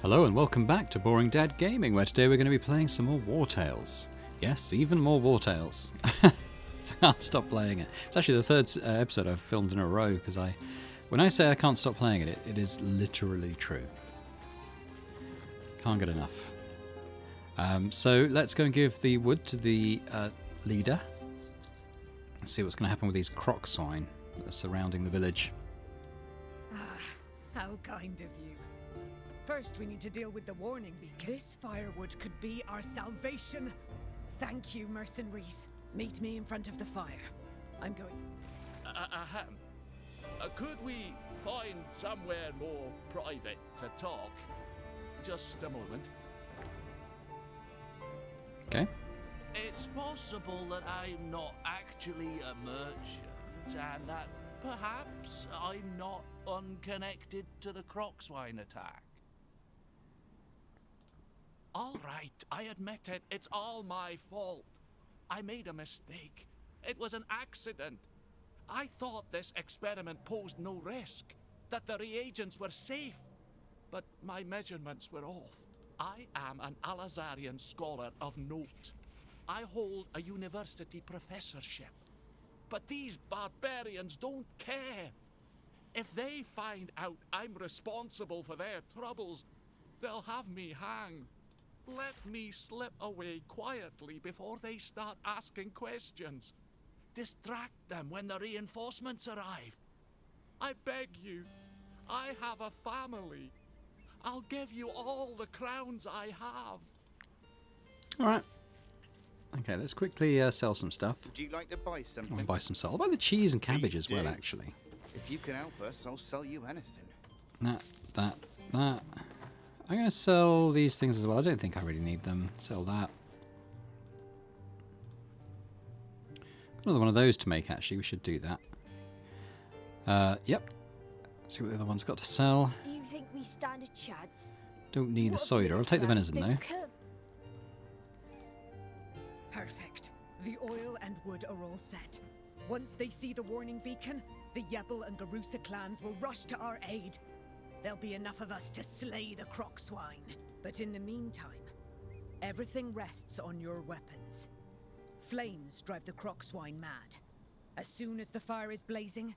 Hello and welcome back to Boring Dad Gaming, where today we're going to be playing some more Wartales. Yes, even more Wartales. I can't stop playing it. It's actually the third episode I've filmed in a row, because when I say I can't stop playing it, it is literally true. Can't get enough. So let's go and give the wood to the leader. Let's see what's going to happen with these croc swine that are surrounding the village. Ah, how kind of you. First, we need to deal with the warning beacon. This firewood could be our salvation. Thank you, mercenaries. Meet me in front of the fire. I'm going... Could we find somewhere more private to talk? Just a moment. Okay. It's possible that I'm not actually a merchant, and that perhaps I'm not unconnected to the crocswine attack. All right, I admit it. It's all my fault. I made a mistake. It was an accident. I thought this experiment posed no risk, that the reagents were safe. But my measurements were off. I am an Alazarian scholar of note. I hold a university professorship. But these barbarians don't care. If they find out I'm responsible for their troubles, they'll have me hanged. Let me slip away quietly before they start asking questions. Distract them when the reinforcements arrive. I beg you, I have a family. I'll give you all the crowns I have. Alright. Okay, let's quickly sell some stuff. Would you like to buy something? I'll buy some salt. I'll buy the cheese and cabbage as well, actually. If you can help us, I'll sell you anything. That. I'm going to sell these things as well. I don't think I really need them. Sell that. Another one of those to make, actually. We should do that. Yep. See what the other one's got to sell. Do you think we stand a chance? Don't need the cider. I'll take the venison, though. Perfect. The oil and wood are all set. Once they see the warning beacon, the Yebel and Garusa clans will rush to our aid. There'll be enough of us to slay the croc swine. But in the meantime, everything rests on your weapons. Flames drive the croc swine mad. As soon as the fire is blazing,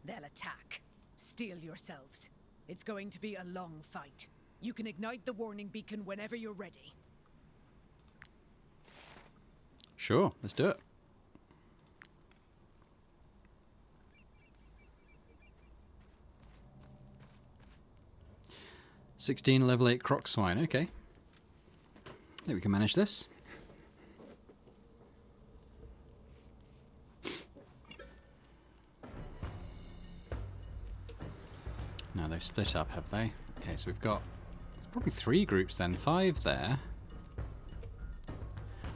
they'll attack. Steel yourselves. It's going to be a long fight. You can ignite the warning beacon whenever you're ready. Sure, let's do it. $16 level 8 croc swine, okay. I think we can manage this. Now they've split up, have they? Okay, so we've got probably 3 groups then, 5 there.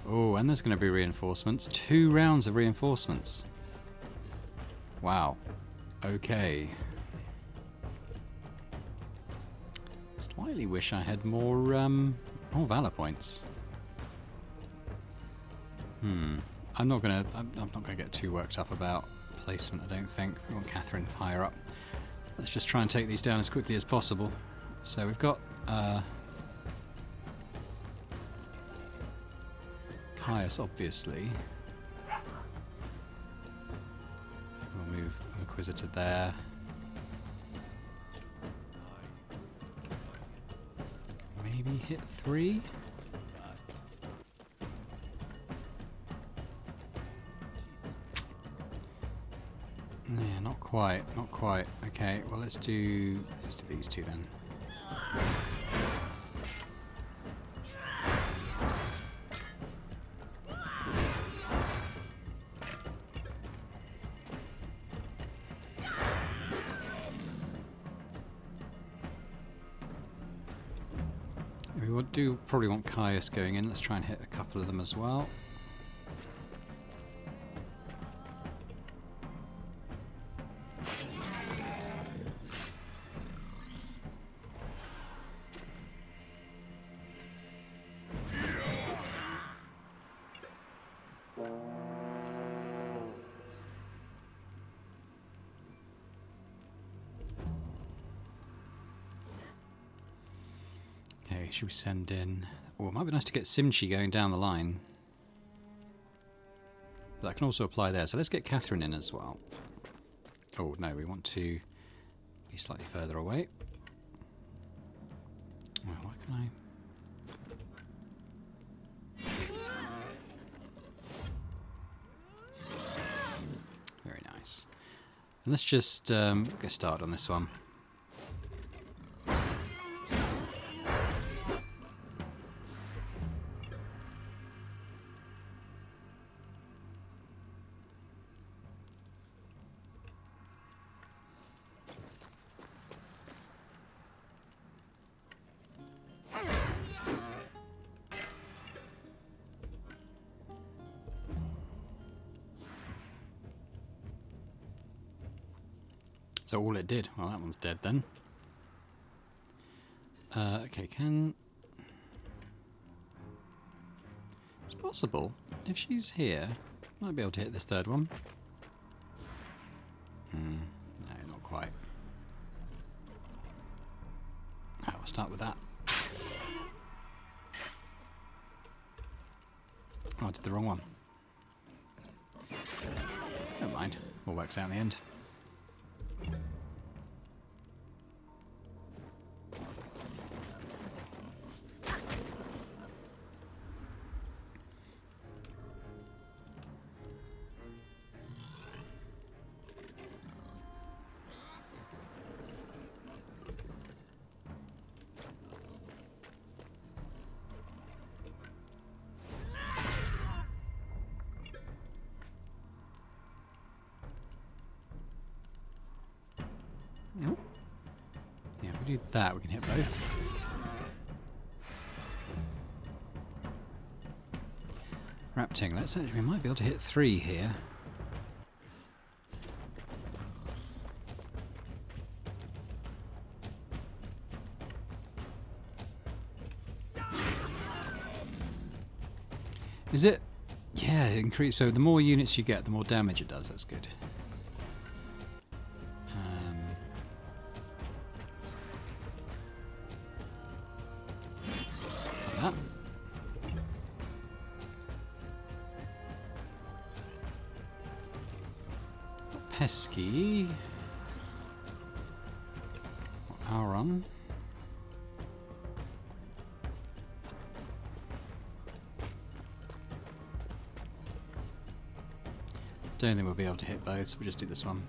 Oh, and there's going to be reinforcements. 2 rounds of reinforcements. Wow. Okay. Slightly wish I had more valor points. I'm not gonna get too worked up about placement. I don't think we want Catherine higher up. Let's just try and take these down as quickly as possible. So we've got Caius, obviously. We'll move the Inquisitor there. Maybe hit 3. Yeah, not quite. Okay, well let's do these 2 then. We do probably want Caius going in. Let's try and hit a couple of them as well. should we send in... Oh, it might be nice to get Simchi going down the line. But that can also apply there. So let's get Catherine in as well. Oh, no, we want to be slightly further away. Well, why can I... Very nice. And let's just get started on this one. So all it did. Well, that one's dead then. Okay, can... It's possible. If she's here, might be able to hit this third one. No, not quite. Oh, I'll start with that. Oh, I did the wrong one. Never mind. All works out in the end. Yeah, if we do that, we can hit both. Rapting, let's actually, we might be able to hit 3 here. Is it? Yeah, increase. So the more units you get, the more damage it does. That's good. Like that. Pesky. Auron. Don't think we'll be able to hit both, so we'll just do this one.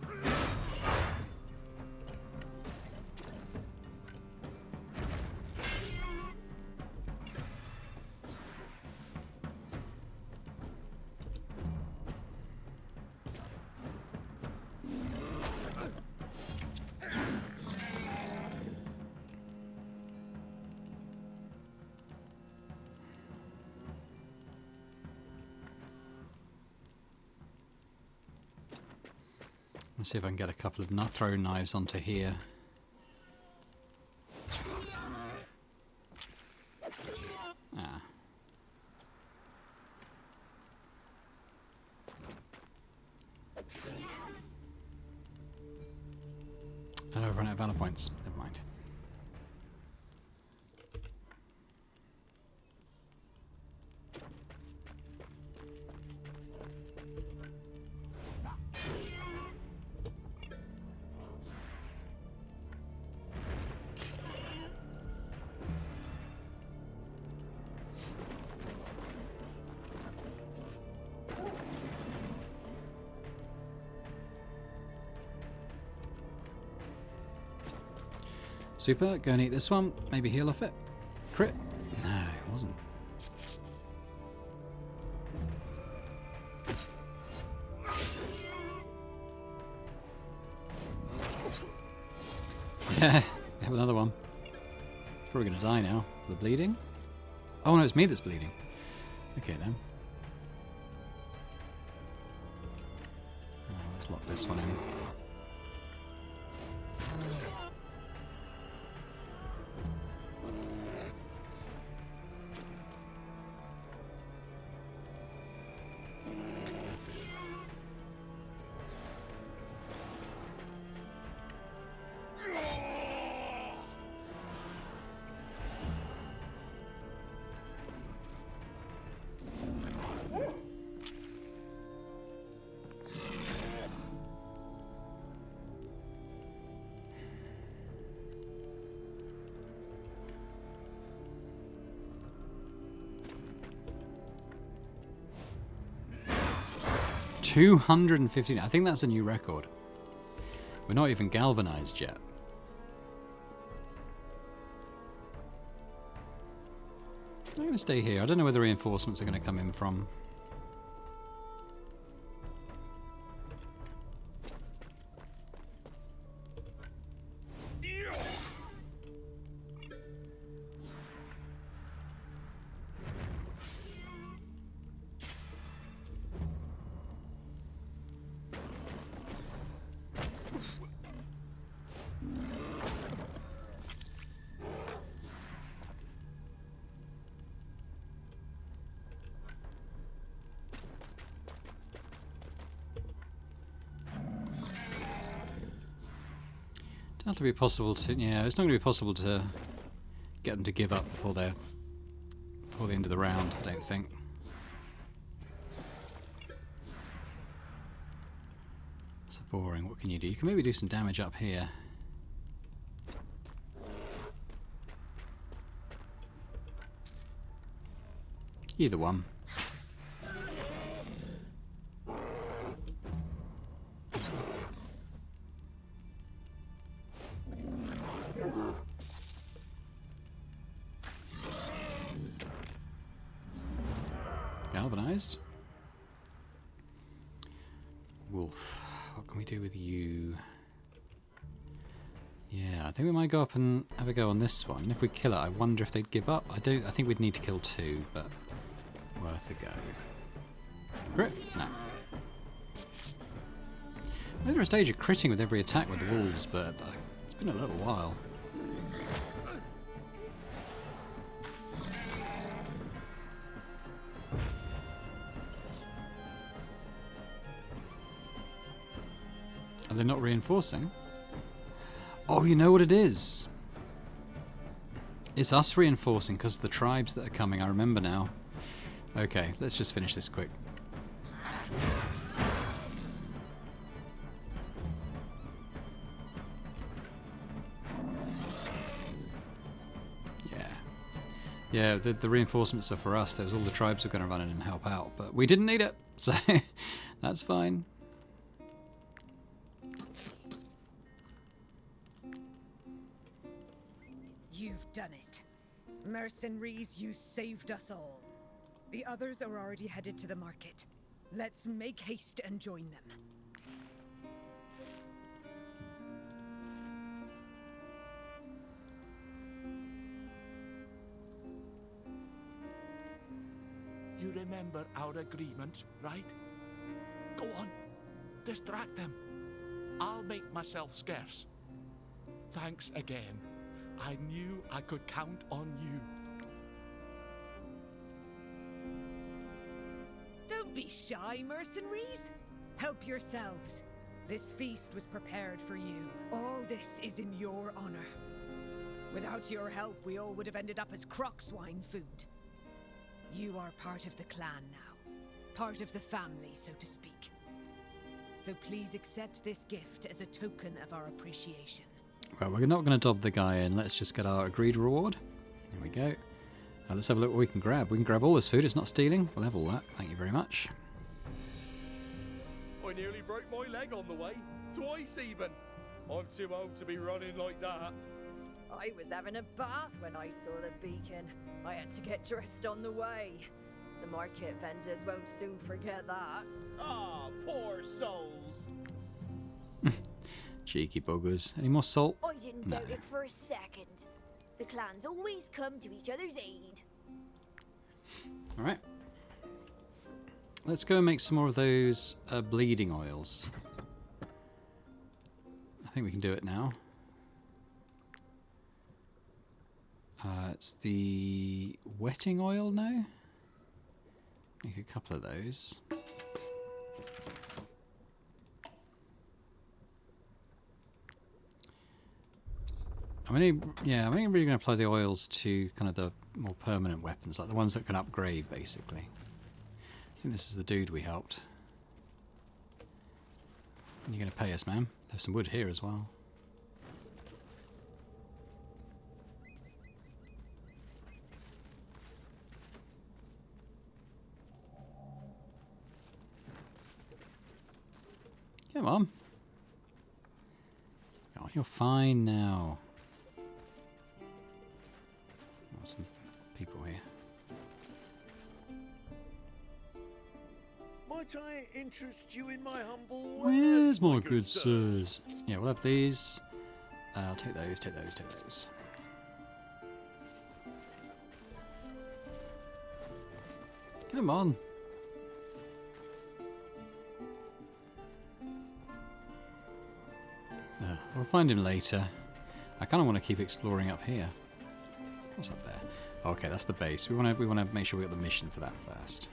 Let's see if I can get a couple of throw knives onto here. Ah. Oh, I've run out of valor points. Never mind. Super, go and eat this one. Maybe heal off it. Crit? No, it wasn't. Yeah, we have another one. It's probably going to die now. The bleeding? Oh no, it's me that's bleeding. Okay then. Oh, let's lock this one in. 215. I think that's a new record. We're not even galvanized yet. I'm going to stay here. I don't know where the reinforcements are going to come in from. Not to be possible to, yeah, it's not going to be possible to get them to give up before the end of the round, I don't think. So boring. What can you do? You can maybe do some damage up here. Either one. Galvanized. Wolf. What can we do with you? Yeah, I think we might go up and have a go on this one. If we kill it, I wonder if they'd give up. I think we'd need to kill 2, but worth a go. Crit? No. Maybe a stage of critting with every attack with the wolves, but it's been a little while. Are they not reinforcing? Oh, you know what it is? It's us reinforcing because of the tribes that are coming. I remember now. Okay, let's just finish this quick. Yeah, the reinforcements are for us. There's all the tribes who are going to run in and help out, but we didn't need it, so that's fine. You've done it. Mercenaries, you saved us all. The others are already headed to the market. Let's make haste and join them. You remember our agreement, right? Go on, distract them. I'll make myself scarce. Thanks again. I knew I could count on you. Don't be shy, mercenaries. Help yourselves. This feast was prepared for you. All this is in your honor. Without your help, we all would have ended up as croc swine food. You are part of the clan now. Part of the family, so to speak. So please accept this gift as a token of our appreciation. Well, we're not going to dob the guy in. Let's just get our agreed reward. There we go. Now let's have a look what we can grab. We can grab all this food. It's not stealing. We'll have all that. Thank you very much. I nearly broke my leg on the way. Twice even. I'm too old to be running like that. I was having a bath when I saw the beacon. I had to get dressed on the way. The market vendors won't soon forget that. Ah, poor souls. Cheeky buggers. Any more salt? I didn't doubt it for a second. The clans always come to each other's aid. Alright. Let's go and make some more of those bleeding oils. I think we can do it now. It's the wetting oil now. Make a couple of those. I'm really going to apply the oils to kind of the more permanent weapons, like the ones that can upgrade, basically. I think this is the dude we helped. You're going to pay us, man. There's some wood here as well. Come on. Oh, you're fine now. Oh, some people here. Might I interest you in my humble Where's my good sirs? Yeah, we'll have these. I'll take those, take those, take those. Come on. We'll find him later. I kind of want to keep exploring up here. What's up there? Okay, that's the base. We want to make sure we got the mission for that first.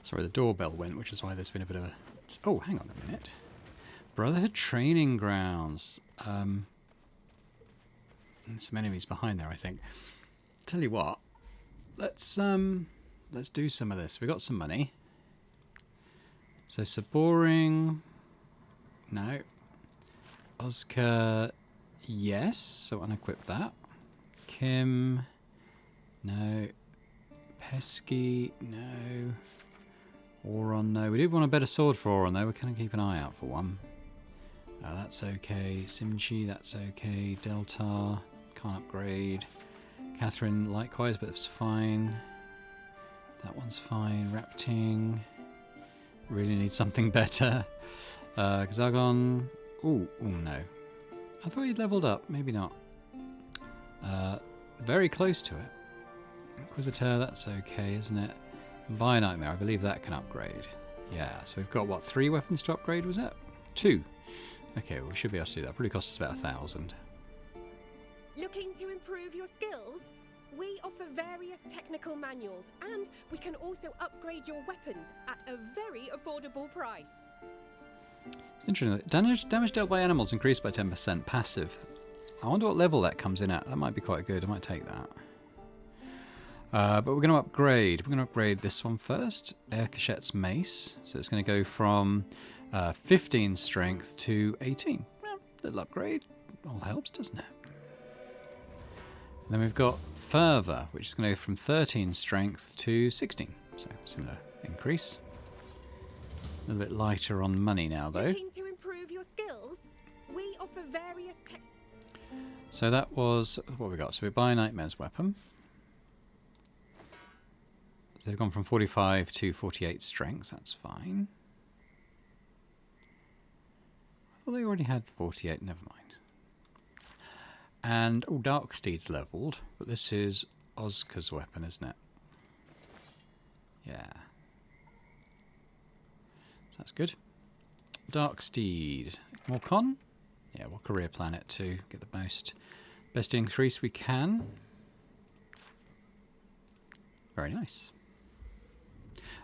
Sorry, the doorbell went, which is why there's been a bit of a... Oh, hang on a minute. Brotherhood Training Grounds. There's some enemies behind there, I think. Tell you what, let's do some of this. We got some money. So Saboring, no. Oscar, yes. So unequip that. Kim, no. Pesky, no. Oron, no. We do want a better sword for Oron, though. We're going to keep an eye out for one. That's okay. Simchi, that's okay. Deltar, can't upgrade. Catherine, likewise, but it's fine. That one's fine. Rapting, really need something better. Xagon, ooh, no. I thought he'd leveled up. Maybe not. Very close to it. Inquisitor, that's okay, isn't it? By Nightmare, I believe that can upgrade. Yeah, so we've got, what, 3 weapons to upgrade, was it? 2. Okay, well, we should be able to do that. Probably cost us about 1,000. Looking to improve your skills? We offer various technical manuals, and we can also upgrade your weapons at a very affordable price. It's interesting. Damage dealt by animals increased by 10%. Passive. I wonder what level that comes in at. That might be quite good. I might take that. But we're going to upgrade. We're going to upgrade this one first. Air Cachette's Mace. So it's going to go from 15 strength to 18. Well, little upgrade. All helps, doesn't it? And then we've got Fervour, which is going to go from 13 strength to 16. So similar increase. A little bit lighter on money now, though. Looking to improve your skills? We offer various So that was what we got. So we buy Nightmare's weapon. So they've gone from 45 to 48 strength. That's fine. Well, they already had 48. Never mind. And, oh, Darksteed's leveled. But this is Oscar's weapon, isn't it? Yeah. That's good. Darksteed. More con? Yeah, we'll career plan it to get the best increase we can. Very nice.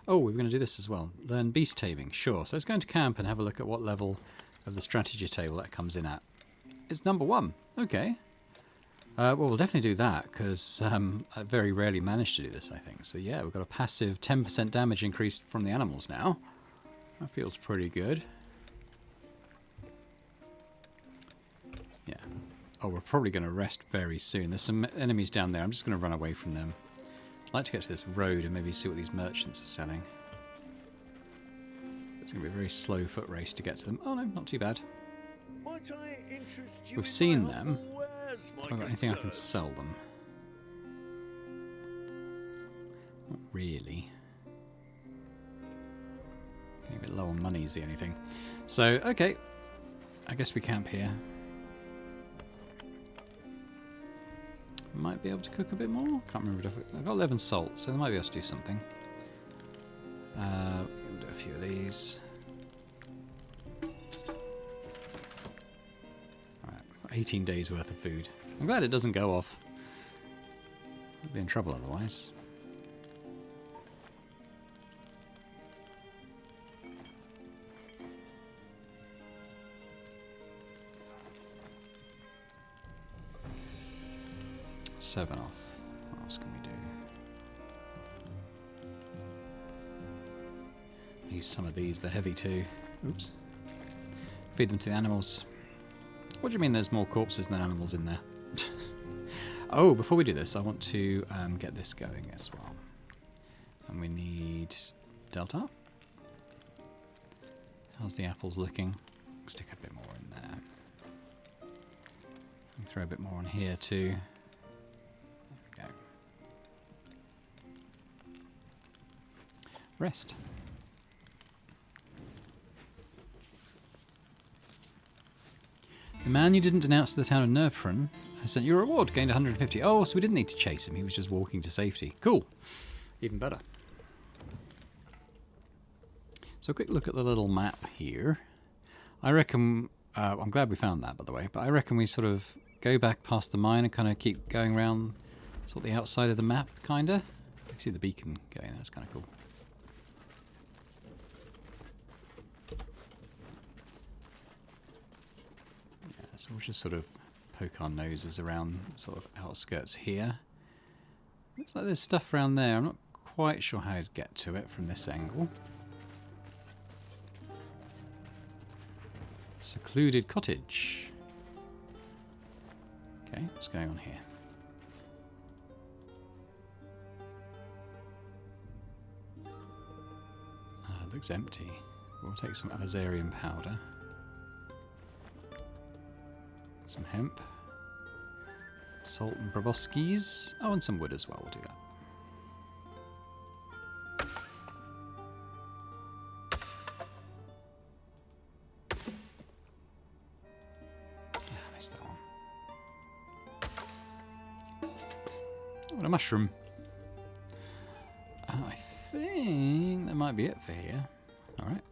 Oh, we're going to do this as well. Learn beast taming. Sure. So let's go into camp and have a look at what level of the strategy table that comes in at. It's number 1. Okay. Well, we'll definitely do that because I very rarely manage to do this, I think. So yeah, we've got a passive 10% damage increase from the animals now. That feels pretty good. Yeah. Oh, we're probably going to rest very soon. There's some enemies down there. I'm just going to run away from them. I'd like to get to this road and maybe see what these merchants are selling. It's going to be a very slow foot race to get to them. Oh no, not too bad. We've seen them. Have I got anything I can sell them? Not really. Getting a bit low on money is the only thing. So, okay. I guess we camp here. Might be able to cook a bit more. Can't remember. I've got 11 salt, so I might be able to do something. We'll do a few of these. Alright, 18 days worth of food. I'm glad it doesn't go off. I'd be in trouble otherwise. Seven off. What else can we do? Use some of these, they're heavy too. Oops. Feed them to the animals. What do you mean there's more corpses than animals in there? Oh, before we do this, I want to get this going as well. And we need Delta. How's the apples looking? Stick a bit more in there. And throw a bit more on here too. There we go. Rest. The man you didn't denounce to the town of Nurpron has sent you a reward, gained 150. Oh, so we didn't need to chase him, he was just walking to safety. Cool. Even better. So a quick look at the little map here. I reckon, I'm glad we found that by the way, but I reckon we sort of go back past the mine and kind of keep going around sort of the outside of the map, kind of. I can see the beacon going, that's kind of cool. So we'll just sort of poke our noses around sort of outskirts here. Looks like there's stuff around there. I'm not quite sure how to get to it from this angle. Secluded cottage. Okay, what's going on here? It looks empty. We'll take some Alizarian powder. Some hemp, salt and proboscis. Oh, and some wood as well, we'll do that. I missed that one. Oh, and a mushroom. I think that might be it for here. Alright.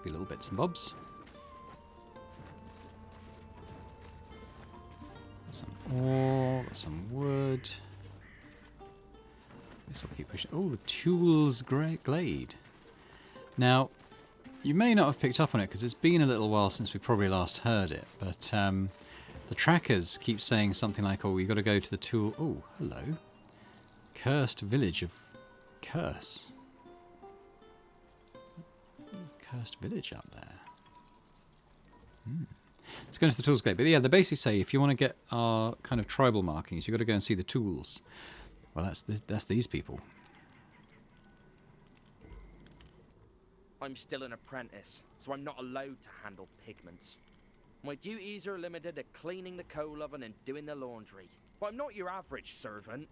Be little bits and bobs. Ore, some wood. Guess I'll keep pushing. Oh, the Tools Glade. Now, you may not have picked up on it because it's been a little while since we probably last heard it, but the trackers keep saying something like, oh, you got to go to the Tool... Oh, hello. Cursed Village of Curse. Cursed village up there. Let's go into the Tools Glade. But yeah, they basically say if you want to get our kind of tribal markings, you've got to go and see the tools. Well, that's these people. I'm still an apprentice, so I'm not allowed to handle pigments. My duties are limited to cleaning the coal oven and doing the laundry. But I'm not your average servant.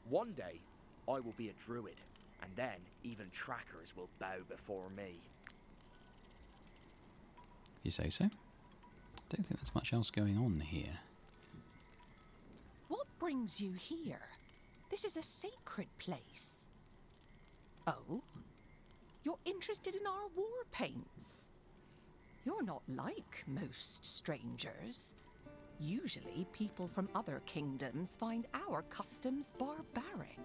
One day, I will be a druid, and then even trackers will bow before me. You say so? I don't think there's much else going on here. What brings you here? This is a sacred place. Oh? You're interested in our war paints? You're not like most strangers. Usually people from other kingdoms find our customs barbaric.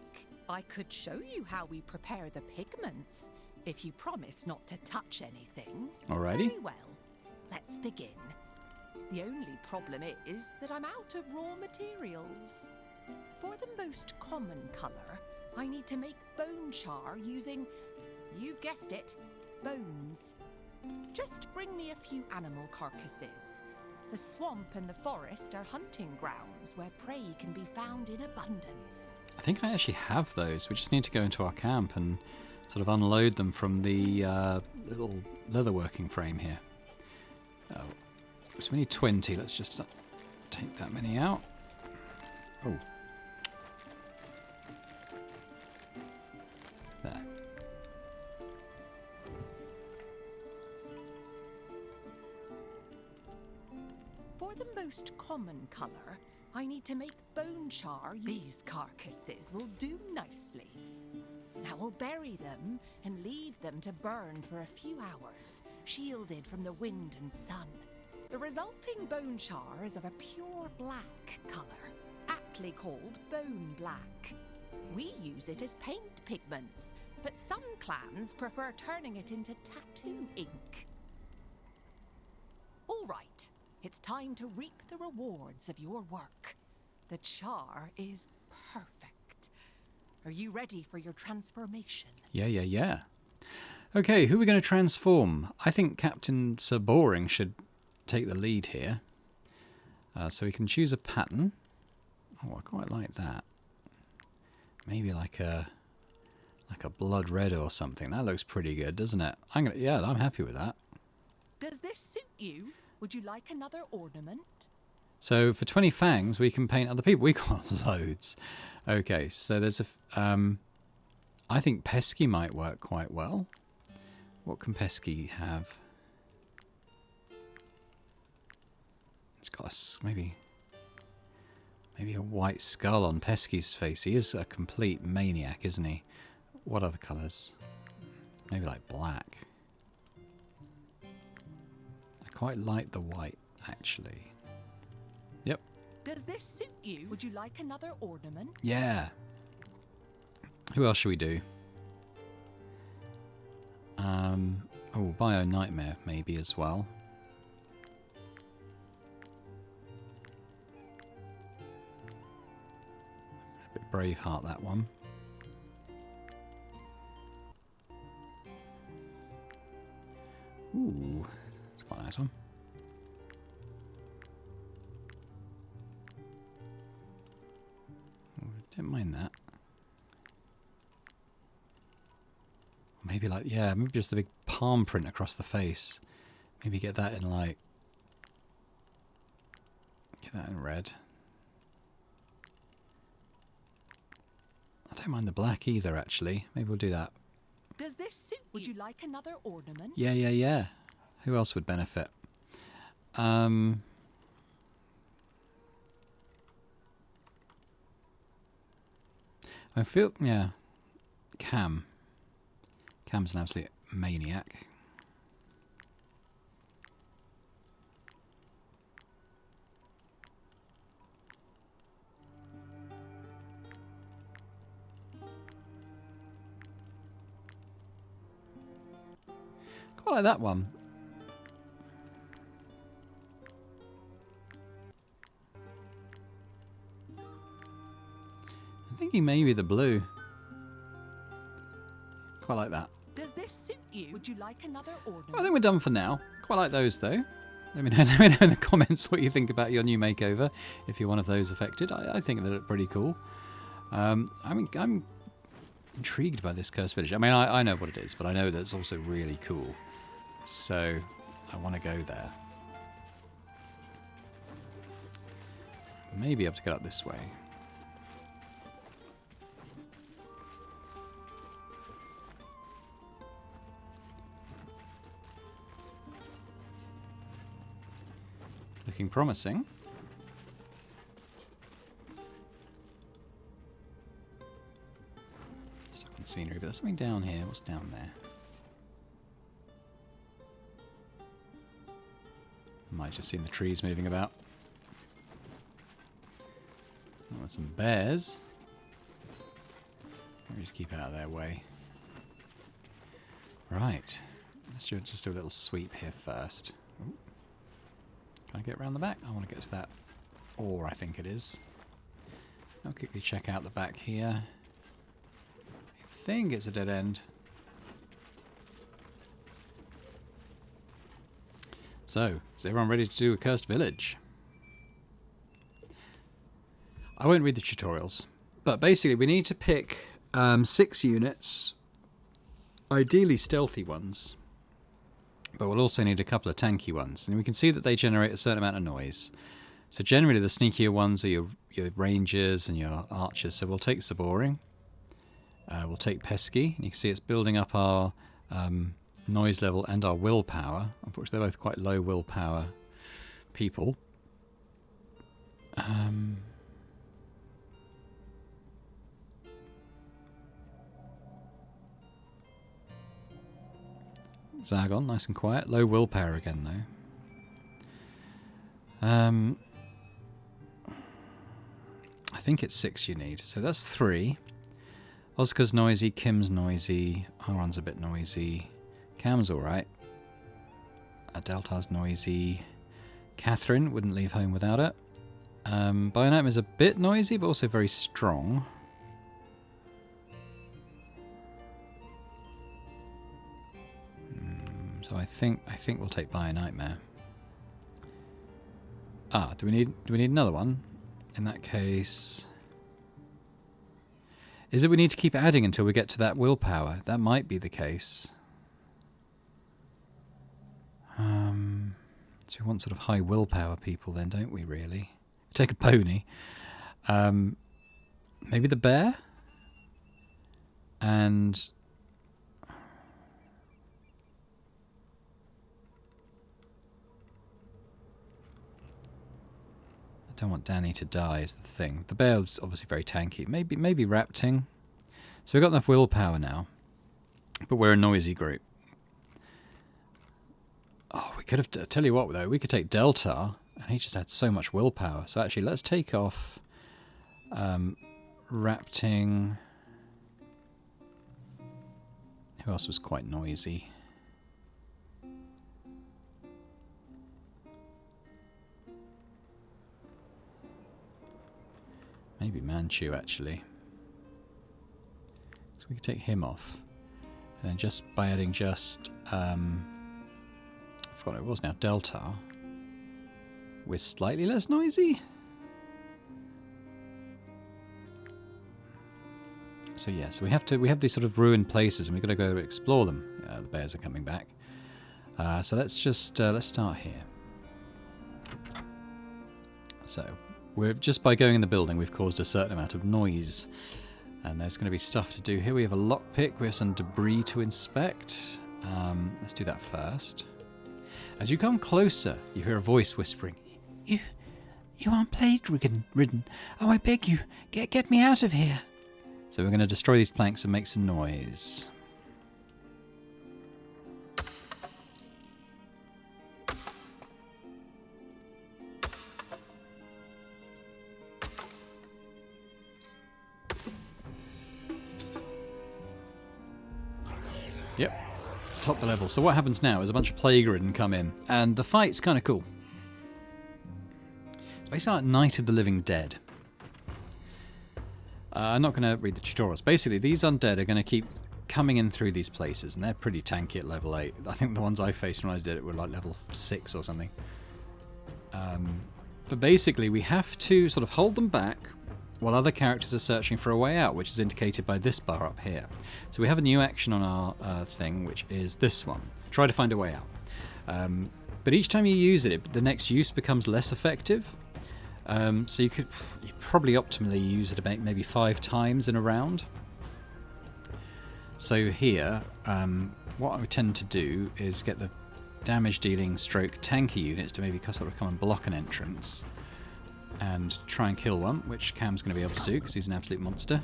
I could show you how we prepare the pigments, if you promise not to touch anything. Alrighty. Very well. Let's begin. The only problem is that I'm out of raw materials. For the most common colour, I need to make bone char using, you've guessed it, bones. Just bring me a few animal carcasses. The swamp and the forest are hunting grounds where prey can be found in abundance. I think I actually have those. We just need to go into our camp and sort of unload them from the little leatherworking frame here. Oh. So we need 20. Let's just take that many out. Oh. There. For the most common colour, I need to make bone char. These carcasses will do nicely. Now we'll bury them and leave them to burn for a few hours, shielded from the wind and sun. The resulting bone char is of a pure black colour, aptly called bone black. We use it as paint pigments, but some clans prefer turning it into tattoo ink. All right, it's time to reap the rewards of your work. The char is perfect. Are you ready for your transformation? Yeah. Okay, who are we going to transform? I think Captain Sir Boring should take the lead here. So we can choose a pattern. Oh, I quite like that. Maybe like a blood red or something. That looks pretty good, doesn't it? Yeah, I'm happy with that. Does this suit you? Would you like another ornament? So for 20 fangs, we can paint other people. We got loads. Okay, so there's I think pesky might work quite well. What can pesky have? It's got maybe a white skull on Pesky's face. He is a complete maniac, isn't he? What other colours? Maybe like black. I quite like the white, actually. Yep. Does this suit you? Would you like another ornament? Yeah. Who else should we do? Oh, Bio Nightmare maybe as well. A bit Braveheart, that one. Ooh, that's quite a nice one. Didn't mind that. Maybe like, yeah, maybe just the big palm print across the face. Maybe get that in like, get that in red. I don't mind the black either, actually. Maybe we'll do that. Does this suit you? Would you like another ornament? Yeah. Who else would benefit? I feel, yeah, Cam. Cam's an absolute maniac. Quite like that one. I'm thinking maybe the blue. Quite like that. Does this suit you? Would you like another ornament? I think we're done for now. Quite like those though. Let me know in the comments what you think about your new makeover. If you're one of those affected, I think they look pretty cool. I mean, I'm intrigued by this cursed village. I mean, I know what it is, but I know that it's also really cool. So I want to go there. Maybe I have to get up this way. Looking promising. Stuck on scenery, but there's something down here. What's down there? Might just seen the trees moving about. Oh, there's some bears. Let me just keep out of their way. Right. Let's just do a little sweep here first. Ooh. Can I get around the back? I want to get to that ore, I think it is. I'll quickly check out the back here. I think it's a dead end. So, is everyone ready to do a cursed village? I won't read the tutorials, but basically we need to pick 6 units, ideally stealthy ones, but we'll also need a couple of tanky ones, and we can see that they generate a certain amount of noise. So generally the sneakier ones are your rangers and your archers, so we'll take Saboring, we'll take Pesky, and you can see it's building up our noise level and our willpower. Unfortunately they're both quite low willpower people. Zagon, nice and quiet. Low willpower again, though. I think it's 6 you need. So that's 3. Oscar's noisy, Kim's noisy, Aron's a bit noisy, Cam's alright. Deltar's noisy. Catherine, wouldn't leave home without it. Bionite is a bit noisy, but also very strong. So I think we'll take Bio Nightmare. Ah, do we need another one? in that case... Is it we need to keep adding until we get to that willpower? That might be the case. So we want sort of high willpower people then, don't we, really? Take a pony. Maybe the bear? And... I don't want Danny to die is the thing. The bear's obviously very tanky. Maybe Rapting. So we've got enough willpower now. But we're a noisy group. Oh, we could have... tell you what, though. We could take Deltar, and he just had so much willpower. So actually, let's take off... Rapting... Who else was quite noisy? Maybe Manchu, actually. So we could take him off. And then just by adding just... I forgot what it was now. Deltar. We're slightly less noisy? So yeah, so we have these sort of ruined places and we've got to go explore them. The bears are coming back. So let's just, let's start here. So... we're just by going in the building, we've caused a certain amount of noise. And there's going to be stuff to do here. We have a lockpick. We have some debris to inspect. Let's do that first. As you come closer, you hear a voice whispering. You aren't plague-ridden. Oh, I beg you, get me out of here. So we're going to destroy these planks and make some noise. Yep, top the level. So what happens now is a bunch of plague-ridden come in, and the fight's kind of cool. It's basically like Night of the Living Dead. I'm not going to read the tutorials. Basically, these undead are going to keep coming in through these places, and they're pretty tanky at level 8. I think the ones I faced when I did it were like level 6 or something. But basically, we have to sort of hold them back while other characters are searching for a way out, which is indicated by this bar up here. So we have a new action on our thing, which is this one. Try to find a way out. But each time you use it, the next use becomes less effective. So you probably optimally use it about maybe 5 times in a round. So here, what I would tend to do is get the damage dealing stroke tanky units to maybe sort of come and block an entrance. And try and kill one, which Cam's going to be able to do because he's an absolute monster.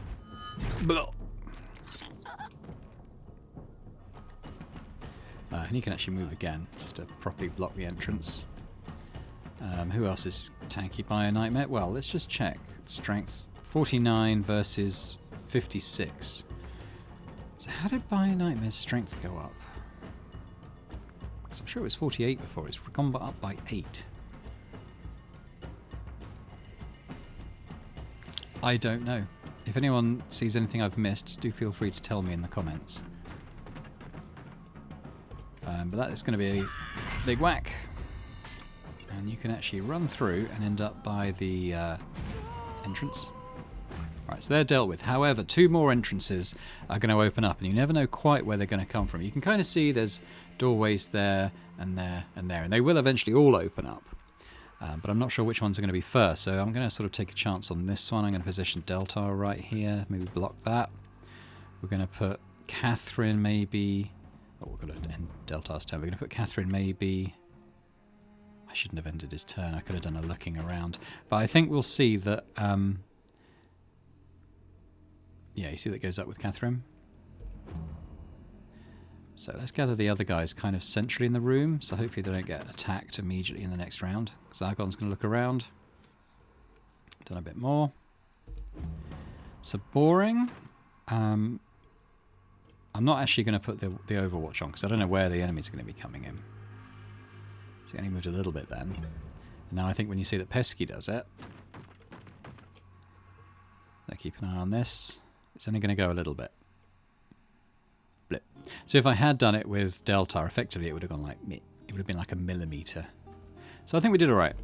And he can actually move again, just to properly block the entrance. Who else is tanky? Bio Nightmare? Well, let's just check. Strength 49 versus 56. So how did Bio Nightmare's strength go up? Because I'm sure it was 48 before. It's gone up by 8. I don't know. If anyone sees anything I've missed, do feel free to tell me in the comments. But that is going to be a big whack. And you can actually run through and end up by the entrance. Right, so they're dealt with. However, 2 more entrances are going to open up, and you never know quite where they're going to come from. You can kind of see there's doorways there and there and there, and they will eventually all open up. But I'm not sure which ones are going to be first, so I'm going to sort of take a chance on this one. I'm going to position Deltar right here, maybe block that. We're going to put Catherine maybe... Oh, we're going to end Deltar's turn. We're going to put Catherine maybe... I shouldn't have ended his turn. I could have done a looking around. But I think we'll see that... yeah, you see that goes up with Catherine? So let's gather the other guys kind of centrally in the room, so hopefully they don't get attacked immediately in the next round. Zargon's going to look around. Done a bit more. So boring. I'm not actually going to put the Overwatch on, because I don't know where the enemies are going to be coming in. So he only moved a little bit then. And now I think when you see that Pesky does it, so keep an eye on this. It's only going to go a little bit. Blip. So if I had done it with Deltar, effectively it would have gone like... it would have been like a millimetre. So I think we did alright.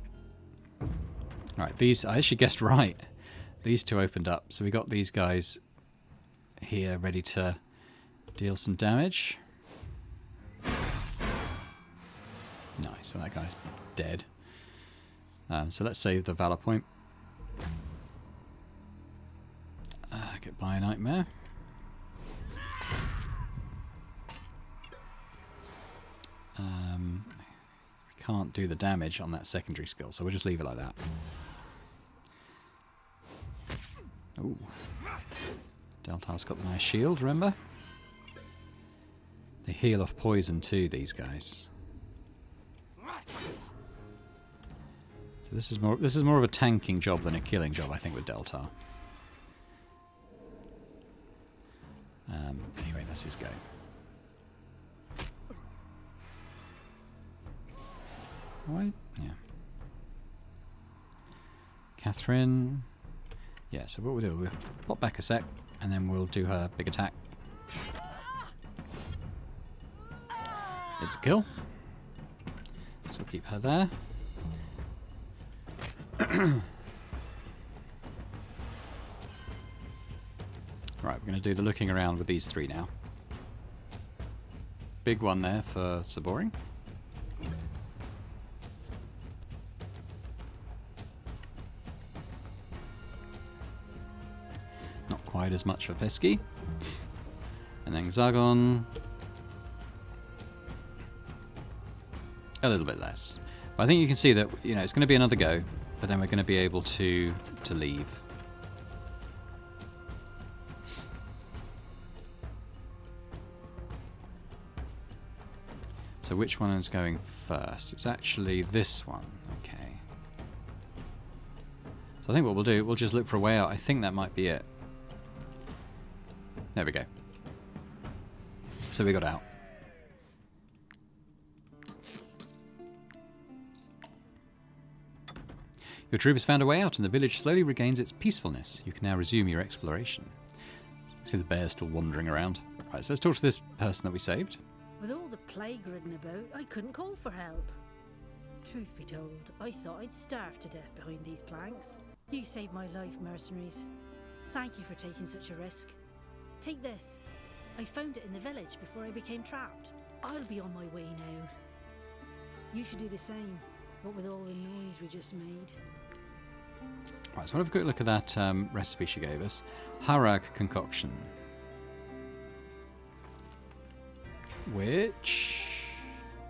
Right, these, I actually guessed right. These two opened up, so we got these guys here ready to deal some damage. Nice, well that guy's dead. So let's save the Valor point. Get by a nightmare. We can't do the damage on that secondary skill, so we'll just leave it like that. Ooh. Deltar's got the nice shield, remember? They heal off poison too, these guys. So this is more of a tanking job than a killing job, I think, with Deltar. Anyway, that's his go. Right? Yeah. Catherine. Yeah, so what we'll do, we'll pop back a sec, and then we'll do her big attack. It's a kill. So we'll keep her there. Right, we're going to do the looking around with these three now. Big one there for Saboring. Not quite as much for Pesky. And then Zagon. A little bit less. But I think you can see that, you know, it's going to be another go, but then we're going to be able to leave. So which one is going first? It's actually this one. Okay. So I think what we'll do, we'll just look for a way out. I think that might be it. There we go. So we got out. Your troop has found a way out and the village slowly regains its peacefulness. You can now resume your exploration. So you see the bear still wandering around. Right, so let's talk to this person that we saved. With all the plague ridden about, I couldn't call for help. Truth be told, I thought I'd starve to death behind these planks. You saved my life, mercenaries. Thank you for taking such a risk. Take this. I found it in the village before I became trapped. I'll be on my way now. You should do the same, what with all the noise we just made. Right, so we'll have a quick look at that recipe she gave us. Harag concoction. Which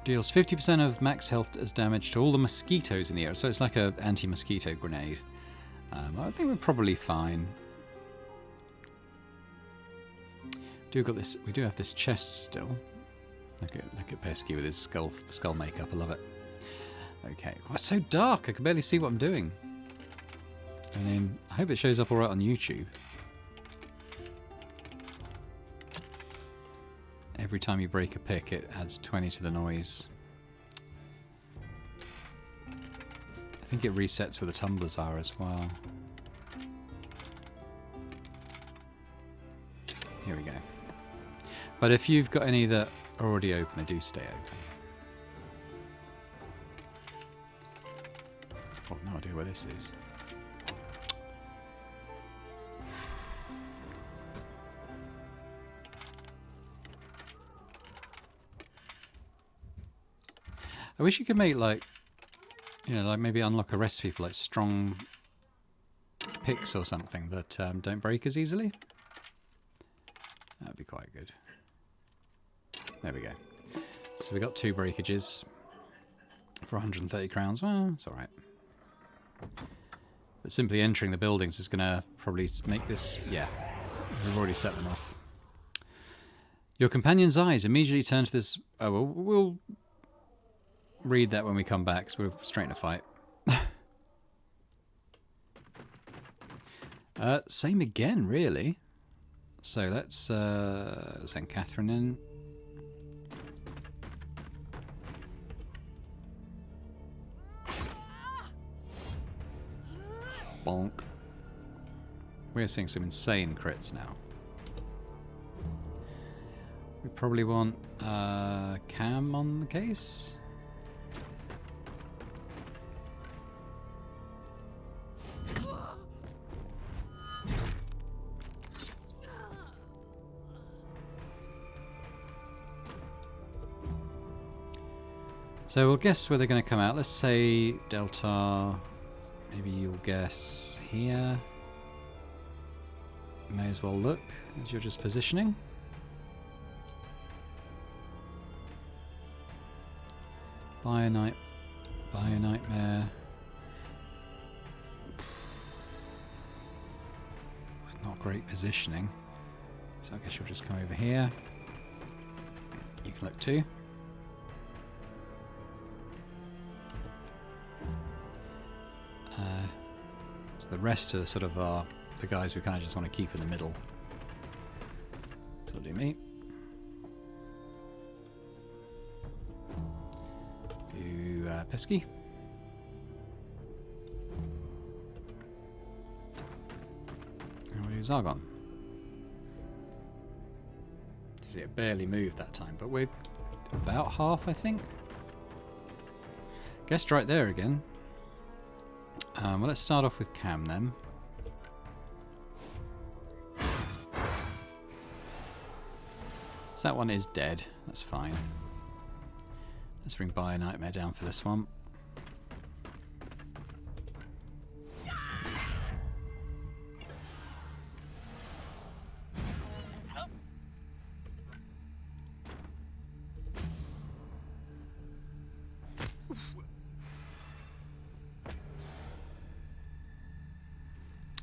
deals 50% of max health as damage to all the mosquitoes in the air. So it's like an anti-mosquito grenade. I think we're probably fine. We do have this chest still. Look at Pesky with his skull makeup. I love it. Okay, oh, it's so dark. I can barely see what I'm doing. I mean, I hope it shows up all right on YouTube. Every time you break a pick, it adds 20 to the noise. I think it resets where the tumblers are as well. Here we go. But if you've got any that are already open, they do stay open. Oh, no idea where this is. I wish you could make, like, you know, like maybe unlock a recipe for like strong picks or something that don't break as easily. That'd be quite good. There we go. So we got 2 breakages for 130 crowns. Well, it's alright. But simply entering the buildings is going to probably make this... Yeah, we've already set them off. Your companion's eyes immediately turn to this... Oh, well, we'll read that when we come back, so we're straight in a fight. Same again, really. So let's send Catherine in. Bonk. We're seeing some insane crits now. We probably want Cam on the case. So we'll guess where they're going to come out. Let's say Delta. Maybe you'll guess here. May as well look as you're just positioning. Nightmare. Not great positioning. So I guess you'll just come over here. You can look too. So the rest are sort of the guys we kind of just want to keep in the middle. So I'll do me. Do Pesky. And we'll do Zargon. See, it barely moved that time, but we're about half, I think. Guessed right there again. Well, let's start off with Cam then. So that one is dead. That's fine. Let's bring Bio Nightmare down for this one.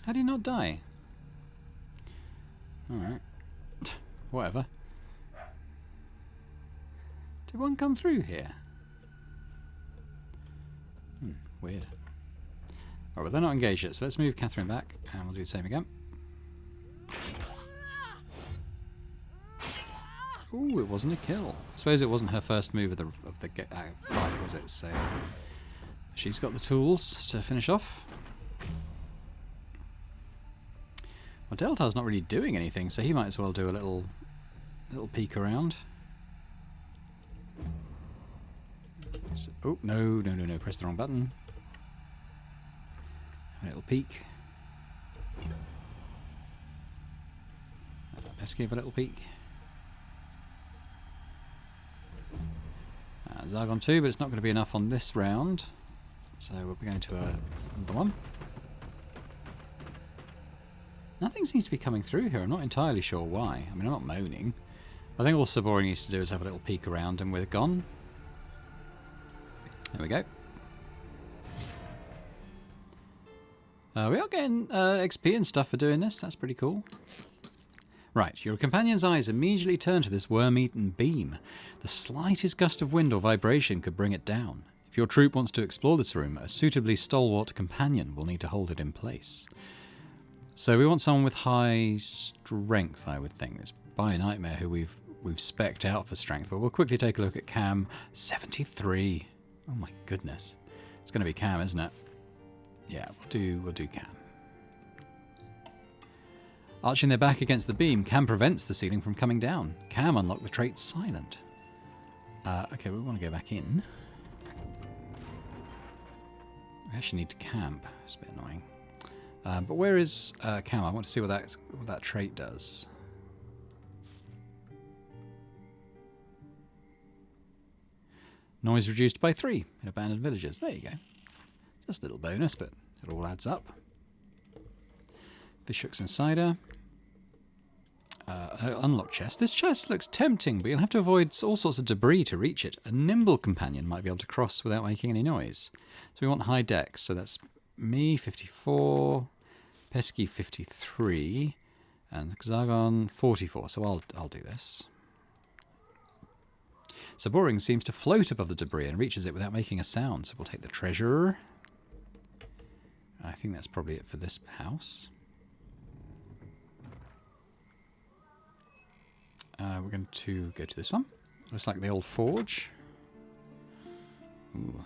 How do you not die? Alright. Whatever. Did one come through here? Weird. Alright, well they're not engaged yet, so let's move Catherine back and we'll do the same again. Ooh, it wasn't a kill. I suppose it wasn't her first move of the fight, was it? So she's got the tools to finish off. Well, Deltar's not really doing anything, so he might as well do a little peek around. So, oh, no, press the wrong button. A little peek. Pesky have a little peek. Zargon 2, but it's not going to be enough on this round. So we'll be going to another one. Nothing seems to be coming through here. I'm not entirely sure why. I mean, I'm not moaning. I think all Sabori needs to do is have a little peek around and we're gone. There we go. We are getting XP and stuff for doing this. That's pretty cool. Right, your companion's eyes immediately turn to this worm-eaten beam. The slightest gust of wind or vibration could bring it down. If your troop wants to explore this room, a suitably stalwart companion will need to hold it in place. So we want someone with high strength, I would think. It's Bio Nightmare who we've spec'd out for strength, but we'll quickly take a look at Cam. 73. Oh my goodness. It's going to be Cam, isn't it? Yeah, we'll do Cam. Arching their back against the beam, Cam prevents the ceiling from coming down. Cam unlocked the trait Silent. Okay, we want to go back in. We actually need to camp. It's a bit annoying. But where is Cam? I want to see what that trait does. Noise reduced by 3 in abandoned villages. There you go. Just a little bonus, but it all adds up. Fishhooks and cider. Unlock chest. This chest looks tempting, but you'll have to avoid all sorts of debris to reach it. A nimble companion might be able to cross without making any noise. So we want high dex. So that's me, 54, Pesky, 53, and Zargon, 44. So I'll do this. Saboring seems to float above the debris and reaches it without making a sound. So we'll take the treasure. I think that's probably it for this house. We're going to go to this one. Looks like the old forge. Ooh.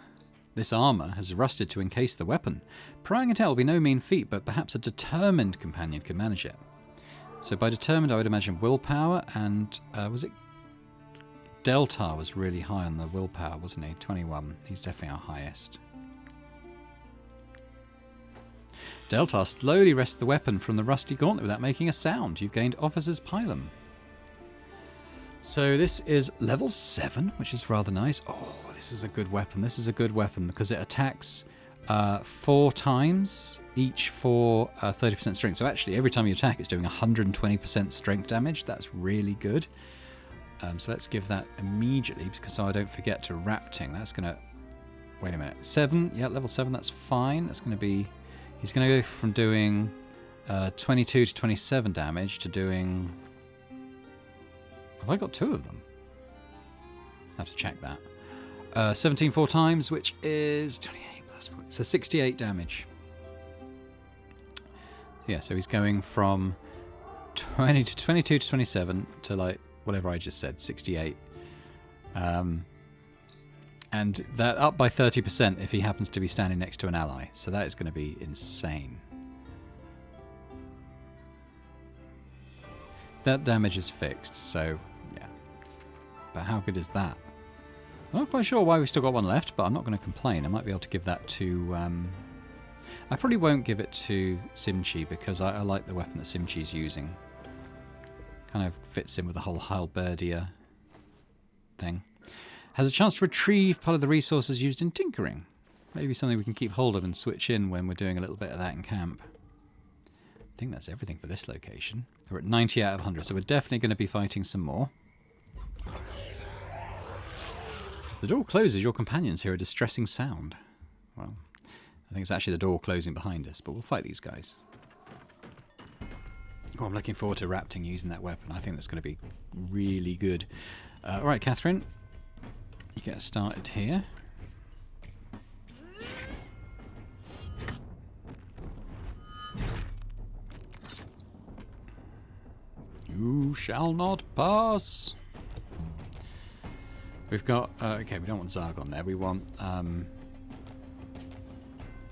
This armour has rusted to encase the weapon. Prying it out will be no mean feat, but perhaps a determined companion can manage it. So by determined, I would imagine willpower, and was it... Deltar was really high on the willpower, wasn't he? 21. He's definitely our highest. Deltar slowly wrests the weapon from the rusty gauntlet without making a sound. You've gained Officer's Pilum. So this is level 7, which is rather nice. Oh, this is a good weapon. This is a good weapon because it attacks 4 times, each for 30% strength. So actually, every time you attack, it's doing 120% strength damage. That's really good. So let's give that immediately, because so I don't forget to rapting. That's going to... Wait a minute. 7. Yeah, level 7, that's fine. That's going to be... He's going to go from doing 22 to 27 damage to doing... Have I got 2 of them? I have to check that. 17 4 times, which is 28 plus 4. So 68 damage. Yeah, so he's going from 20 to 22 to 27 to like whatever I just said, 68. And that up by 30% if he happens to be standing next to an ally. So that is going to be insane. That damage is fixed, so yeah. But how good is that? I'm not quite sure why we've still got one left, but I'm not going to complain. I might be able to give that to... I probably won't give it to Simchi because I like the weapon that Simchi's using. Kind of fits in with the whole halberdier thing. Has a chance to retrieve part of the resources used in tinkering. Maybe something we can keep hold of and switch in when we're doing a little bit of that in camp. I think that's everything for this location. We're at 90 out of 100, so we're definitely going to be fighting some more. As the door closes, your companions hear a distressing sound. Well, I think it's actually the door closing behind us, but we'll fight these guys. Oh, I'm looking forward to rapting using that weapon. I think that's going to be really good. Alright, Catherine. You get started here. You shall not pass. We've got... okay, we don't want Zarg on there. We want...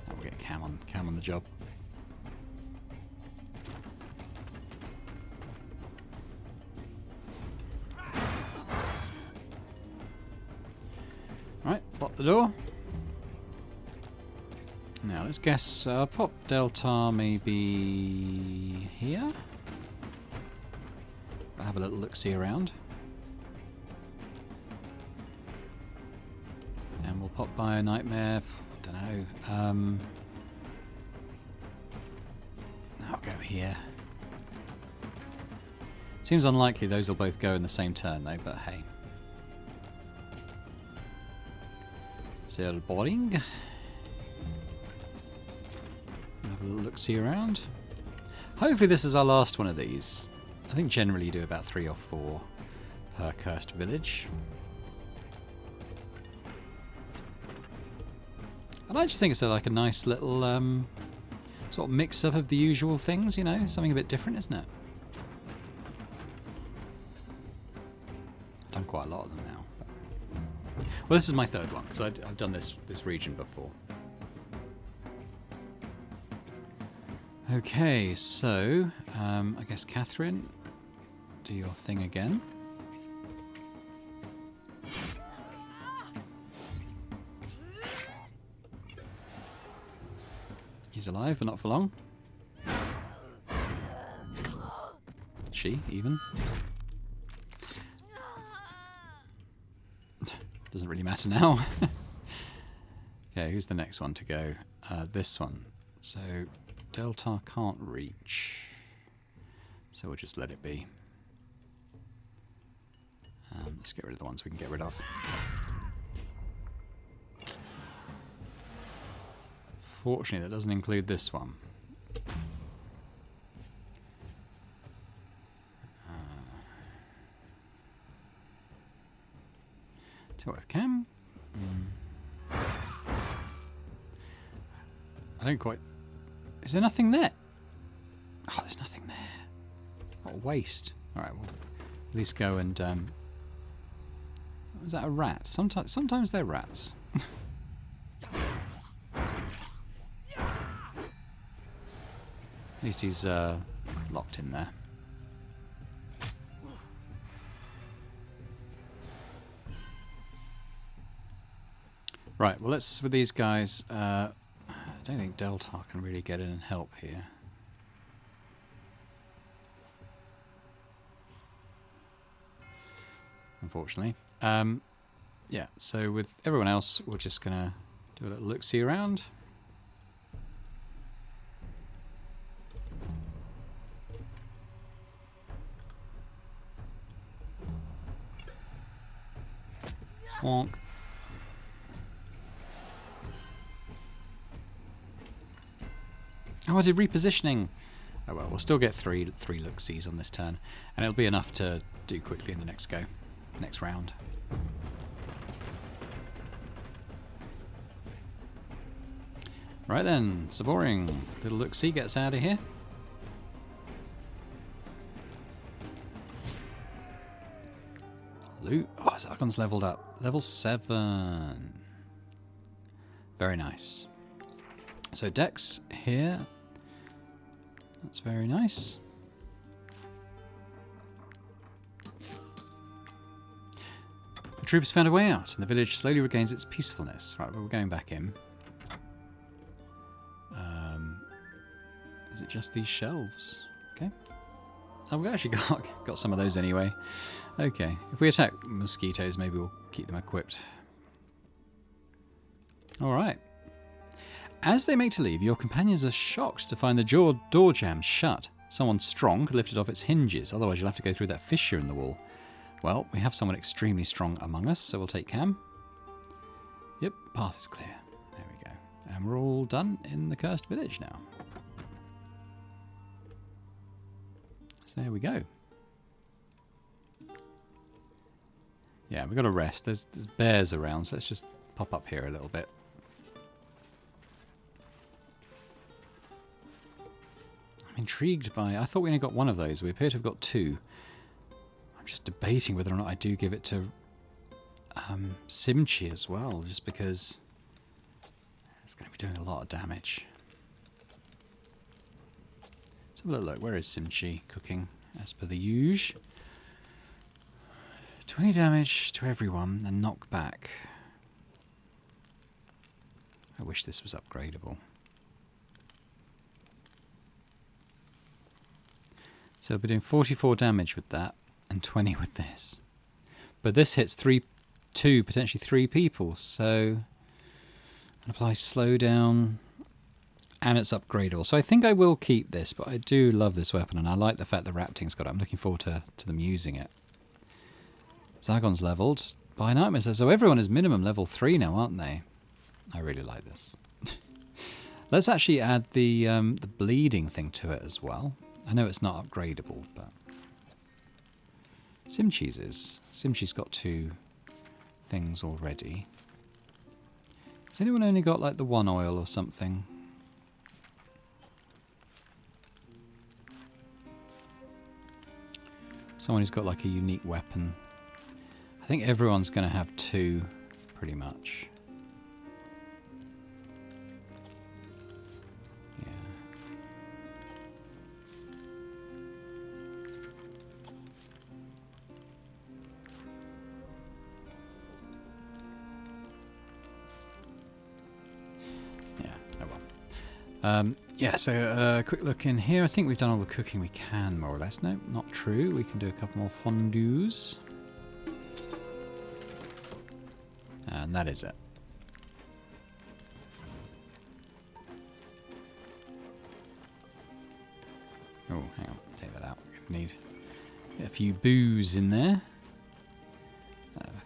we'll get Cam on the job. Right, lock the door. Now let's guess, pop Delta maybe here. I'll have a little look-see around. And we'll pop by a nightmare, don't know. I'll go here. Seems unlikely those will both go in the same turn though, but hey. Boring. Have a little look-see around. Hopefully this is our last one of these. I think generally you do about 3 or 4 per cursed village. And I just think it's like a nice little sort of mix-up of the usual things, you know, something a bit different, isn't it? I've done quite a lot of them now. Well, this is my 3rd one, because I've done this region before. Okay, so I guess Catherine, do your thing again. He's alive, but not for long. She, even. Doesn't really matter now. Okay, who's the next one to go? This one. So, Delta can't reach. So we'll just let it be. Let's get rid of the ones we can get rid of. Fortunately, that doesn't include this one. So I can. I don't quite... Is there nothing there? Oh, there's nothing there. What a waste. Alright, we'll at least go and... Was that a rat? Sometimes they're rats. At least he's locked in there. Right, well let's, with these guys, I don't think Deltar can really get in and help here. unfortunately. Yeah, so with everyone else, we're just going to do a little look-see around. Wonk. Oh, I did repositioning. Oh well, we'll still get three look-sees on this turn, and it'll be enough to do quickly in the next round. Right then, Saboring. Little look-see gets out of here. Loot. Oh, Zargon's leveled up. Level 7. Very nice. So Dex here. That's very nice. The troops found a way out, and the village slowly regains its peacefulness. Right, well, we're going back in. Is it just these shelves? Okay. Oh, we've actually got some of those anyway. Okay. If we attack mosquitoes, maybe we'll keep them equipped. Alright. As they make to leave, your companions are shocked to find the door jammed shut. Someone strong could lift it off its hinges, otherwise you'll have to go through that fissure in the wall. Well, we have someone extremely strong among us, so we'll take Cam. Yep, path is clear. There we go. And we're all done in the cursed village now. So there we go. Yeah, we've got to rest. There's bears around, so let's just pop up here a little bit. I'm intrigued by... I thought we only got one of those. We appear to have got two. I'm just debating whether or not I do give it to Simchi as well, just because it's going to be doing a lot of damage. Let's have a little look. Where is Simchi cooking? As per the usual. 20 damage to everyone and knock back. I wish this was upgradable. So we'll be doing 44 damage with that and 20 with this. But this hits two, potentially 3 people, so it applies slowdown and it's upgradable. So I think I will keep this, but I do love this weapon and I like the fact the Rapting's got it. I'm looking forward to them using it. Zargon's leveled by Nightmare. So everyone is minimum level 3 now, aren't they? I really like this. Let's actually add the bleeding thing to it as well. I know it's not upgradable, but Simchi's is. Simchi's got 2 things already. Has anyone only got like the 1 oil or something? Someone who's got like a unique weapon. I think everyone's going to have 2, pretty much. Yeah. Yeah, oh well. Yeah, so a quick look in here. I think we've done all the cooking we can, more or less. No, not true. We can do a couple more fondues. And that is it. Oh, hang on. Take that out. Need a few booze in there.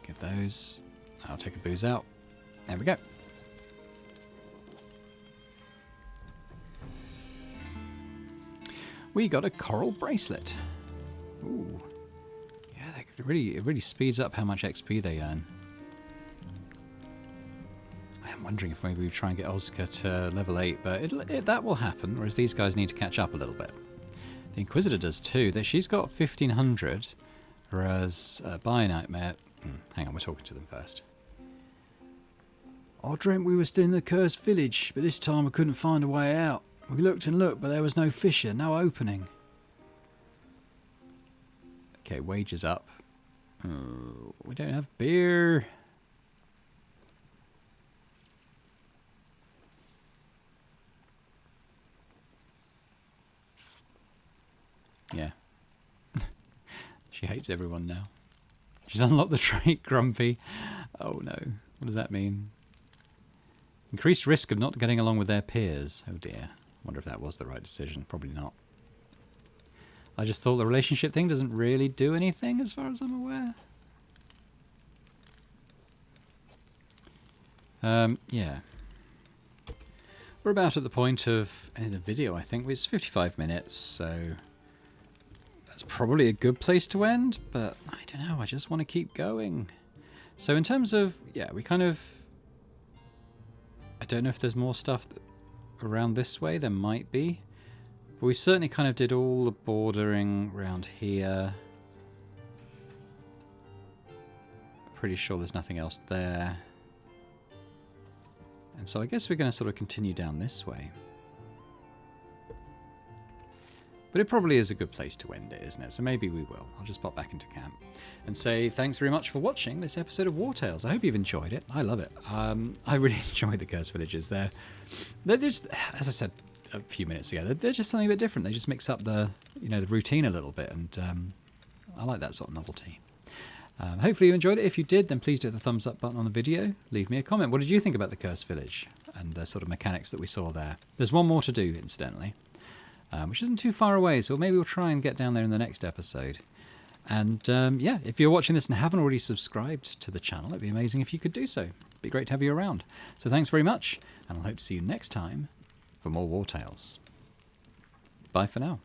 Get those. I'll take a booze out. There we go. We got a coral bracelet. Ooh. Yeah, it really speeds up how much XP they earn. I am wondering if maybe we try and get Ozka to level 8, but that will happen, whereas these guys need to catch up a little bit. The Inquisitor does too. She's got 1500, whereas By Nightmare... hang on, we're talking to them first. I dreamt we were still in the cursed village, but this time I couldn't find a way out. We looked and looked, but there was no fissure, no opening. Okay, wages up. Oh, we don't have beer. Yeah. She hates everyone now. She's unlocked the trait Grumpy. Oh no. What does that mean? Increased risk of not getting along with their peers. Oh dear. Wonder if that was the right decision. Probably not. I just thought the relationship thing doesn't really do anything as far as I'm aware. Yeah. We're about at the point of ending the video, I think. It's 55 minutes, so that's probably a good place to end, but I don't know, I just want to keep going. So in terms of, yeah, we kind of... I don't know if there's more stuff around this way. There might be. But we certainly kind of did all the bordering around here. Pretty sure there's nothing else there. And so I guess we're going to sort of continue down this way. But it probably is a good place to end it, isn't it? So maybe we will. I'll just pop back into camp and say thanks very much for watching this episode of Wartales. I hope you've enjoyed it. I love it. I really enjoy the Cursed Villages. They're just, as I said a few minutes ago, they're just something a bit different. They just mix up the, the routine a little bit, and I like that sort of novelty. Hopefully you enjoyed it. If you did, then please do hit the thumbs up button on the video. Leave me a comment. What did you think about the Cursed Village and the sort of mechanics that we saw there? There's one more to do, incidentally, which isn't too far away, so maybe we'll try and get down there in the next episode. And yeah, if you're watching this and haven't already subscribed to the channel, it'd be amazing if you could do so. It'd be great to have you around. So thanks very much, and I hope to see you next time for more Wartales. Bye for now.